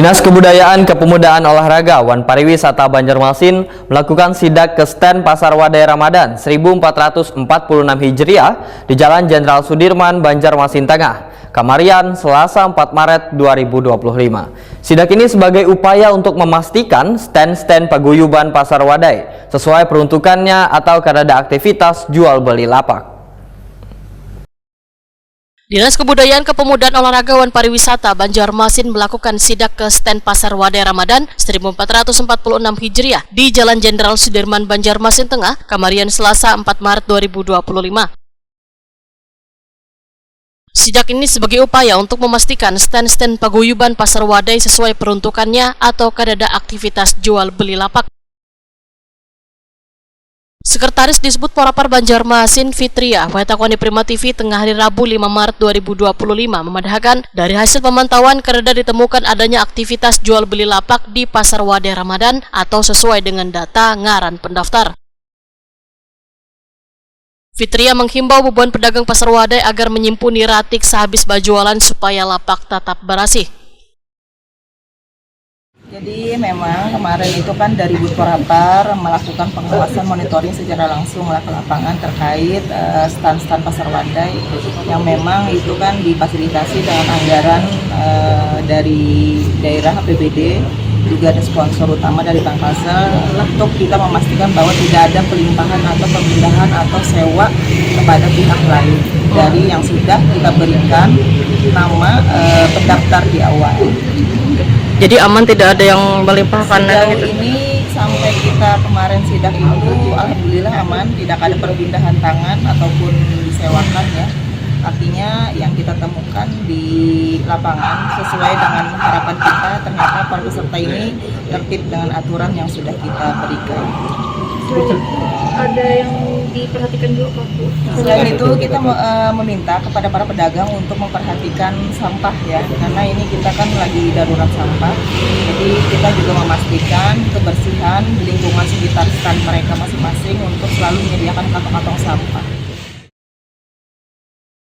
Dinas Kebudayaan Kepemudaan Olahraga Wan Pariwisata Banjarmasin melakukan sidak ke stand Pasar Wadai Ramadan 1446 Hijriah di Jalan Jenderal Sudirman, Banjarmasin Tengah, Kamarian, Selasa 4 Maret 2025. Sidak ini sebagai upaya untuk memastikan stand-stand paguyuban Pasar Wadai sesuai peruntukannya atau kadada aktivitas jual beli lapak. Dinas Kebudayaan Kepemudaan Olahraga Wan Pariwisata Banjarmasin melakukan sidak ke stand Pasar Wadai Ramadan 1446 Hijriah di Jalan Jenderal Sudirman, Banjarmasin Tengah, Kamarian, Selasa 4 Maret 2025. Sidak ini sebagai upaya untuk memastikan stand-stand paguyuban Pasar Wadai sesuai peruntukannya atau kadada aktivitas jual beli lapak. Sekretaris Disbud Porapar Banjarmasin Fitria Wetakwani Prima TV tengah hari Rabu 5 Maret 2025 memandahkan dari hasil pemantauan kadada ditemukan adanya aktivitas jual beli lapak di Pasar Wadai Ramadan atau sesuai dengan data ngaran pendaftar. Fitria menghimbau beban pedagang Pasar Wadai agar menyimpuni ratik sehabis berjualan supaya lapak tetap bersih. Jadi memang kemarin itu kan dari Bud Porapar melakukan pengawasan monitoring secara langsung ke lapangan terkait stand-stand Pasar Wadai yang memang itu kan difasilitasi dengan anggaran dari daerah APBD, juga ada sponsor utama dari Bank Kalsel untuk kita memastikan bahwa tidak ada pelimpahan atau pemindahan atau sewa kepada pihak lain dari yang sudah kita berikan nama pendaftar di awal. Jadi aman, tidak ada yang melimpahkan gitu. Ini sampai kita kemarin sidak itu alhamdulillah aman, tidak ada perpindahan tangan ataupun disewakan ya. Artinya yang kita temukan di lapangan sesuai dengan harapan kita, ternyata para peserta ini tertib dengan aturan yang sudah kita berikan. Ada yang diperhatikan juga Pak Bu? Selain itu kita meminta kepada para pedagang untuk memperhatikan sampah ya, karena ini kita kan lagi darurat sampah. Jadi kita juga memastikan kebersihan di lingkungan sekitar stand mereka masing-masing untuk selalu menyediakan kantong-kantong sampah.